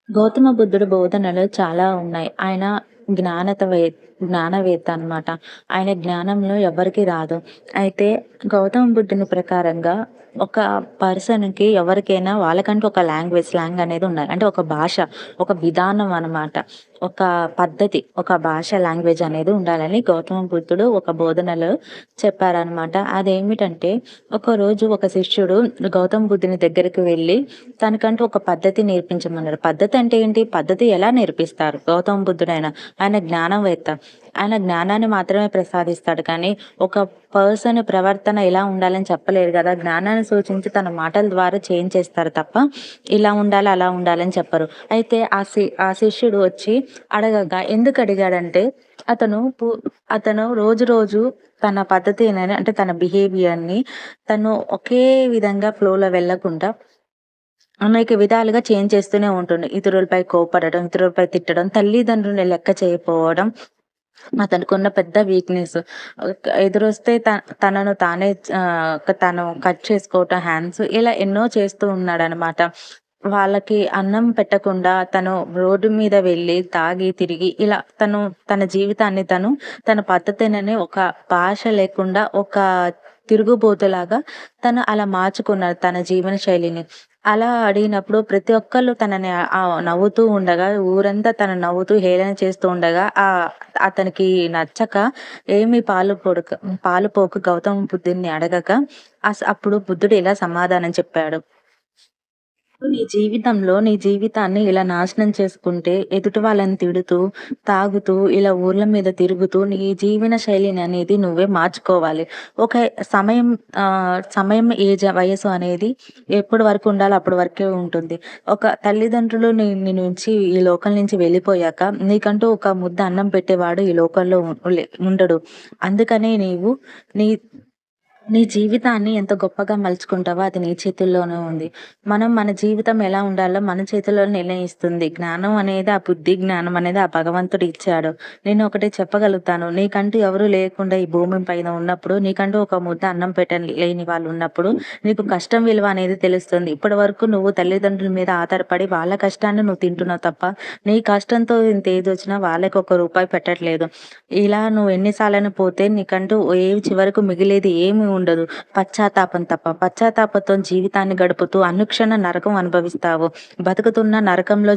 గౌతమ బుద్ధుడు బోధనలు చాలా ఉన్నాయి. ఆయన జ్ఞానతవే జ్ఞానవేత్త అన్నమాట. ఆయన జ్ఞానంలో ఎవ్వరికీ రాదు. అయితే గౌతమ బుద్ధుని ప్రకారంగా ఒక పర్సన్‌కి ఎవరికైనా వాళ్ళకంటూ ఒక స్లాంగ్ అనేది ఉండాలి. అంటే ఒక భాష, ఒక విధానం అన్నమాట. ఒక పద్ధతి, ఒక భాష లాంగ్వేజ్ అనేది ఉండాలని గౌతమ బుద్ధుడు ఒక బోధనలో చెప్పారనమాట. అదేమిటంటే ఒకరోజు ఒక శిష్యుడు గౌతమ బుద్ధుని దగ్గరికి వెళ్లి తనకంటూ ఒక పద్ధతి నేర్పించమన్నారు. పద్ధతి అంటే ఏంటి? పద్ధతి ఎలా నేర్పిస్తారు? గౌతమ బుద్ధుడైన. ఆయన జ్ఞానవేత్త. ఆయన జ్ఞానాన్ని మాత్రమే ప్రసాదిస్తాడు కానీ, ఒక పర్సన్ ప్రవర్తన ఎలా ఉండాలని చెప్పలేరు గదా! జ్ఞానాన్ని సూచించి తన మాటల ద్వారా చేంజ్ చేస్తారు తప్ప, ఇలా ఉండాలి, అలా ఉండాలని చెప్పరు. అయితే ఆ శిష్యుడు వచ్చి అడగగా ఎందుకు అడిగాడంటే, అతను పు అతను రోజు రోజు తన పద్ధతినని అంటే తన బిహేవియర్‌ని తను ఒకే విధంగా ఫ్లోలో వెళ్ళకుండా అనేక విధాలుగా చేంజ్ చేస్తూనే ఉంటుండు. ఇతరులపై కోప్పడడం, ఇతరులపై తిట్టడం, తల్లిదండ్రులని లెక్క చేయకపోవడం అతనికున్న పెద్ద వీక్‌నెస్. ఎదురొస్తే తనను తానే తను కట్ చేసుకోవటం హ్యాండ్స్ ఇలా ఎన్నో చేస్తూ ఉన్నాడనమాట. వాళ్ళకి అన్నం పెట్టకుండా తను రోడ్డు మీద వెళ్ళి తాగి, తిరిగి ఇలా తన జీవితాన్ని తన పద్ధతినని ఒక భాష లేకుండా ఒక తిరుగుబోతులాగా తను అలా మార్చుకున్నాడు తన జీవన శైలిని. అలా అడిగినప్పుడు ప్రతి ఒక్కళ్ళు తనని నవ్వుతూ ఉండగా, ఊరంతా తనని నవ్వుతూ హేళన చేస్తూ ఉండగా అతనికి నచ్చక ఏమి పాలు పోక గౌతమ బుద్ధుడిని అడగగా అప్పుడు బుద్ధుడు ఇలా సమాధానం చెప్పాడు. నీ జీవితాన్ని ఇలా నాశనం చేసుకుంటే, ఎదుటి వాళ్ళని తిడుతూ, తాగుతూ, ఇలా ఊర్ల మీద తిరుగుతూ, నీ జీవన శైలిని అనేది నువ్వే మార్చుకోవాలి. ఒక సమయం సమయం, వయసు అనేది ఎప్పటి వరకు ఉండాలో అప్పటి వరకే ఉంటుంది. ఒక తల్లిదండ్రులు నీ నుంచి ఈ లోకం నుంచి వెళ్ళిపోయాక, నీకంటూ ఒక ముద్ద అన్నం పెట్టేవాడు ఈ లోకంలో ఉండడు. అందుకనే నీవు నీ నీ జీవితాన్ని ఎంత గొప్పగా మలుచుకుంటావో అది నీ చేతుల్లోనే ఉంది. మన జీవితం ఎలా ఉండాలో మన చేతుల్లో నిర్ణయిస్తుంది. జ్ఞానం అనేది ఆ బుద్ధి జ్ఞానం అనేది ఆ భగవంతుడు ఇచ్చాడు. నేను ఒకటి చెప్పగలుగుతాను. నీకంటూ ఎవరు లేకుండా ఈ భూమి పైన ఉన్నప్పుడు, నీకంటూ ఒక ముద్ద అన్నం లేని వాళ్ళు ఉన్నప్పుడు, నీకు కష్టం విలువ అనేది తెలుస్తుంది. ఇప్పటి వరకు నువ్వు తల్లిదండ్రుల మీద ఆధారపడి వాళ్ళ కష్టాన్ని నువ్వు తింటున్నావు తప్ప, నీ కష్టంతో ఇంత ఏదొచ్చినా వాళ్ళకి ఒక రూపాయి పెట్టట్లేదు. ఇలా నువ్వు ఎన్ని సార్లని పోతే నీకంటూ చివరకు మిగిలేది ఏమి ఉండదు. పశ్చాత్తాపం తప్ప. పశ్చాత్తాపంతో జీవితాన్ని గడుపుతూ అనుక్షణం నరకం అనుభవిస్తావు. బతుకుతున్న నరకంలో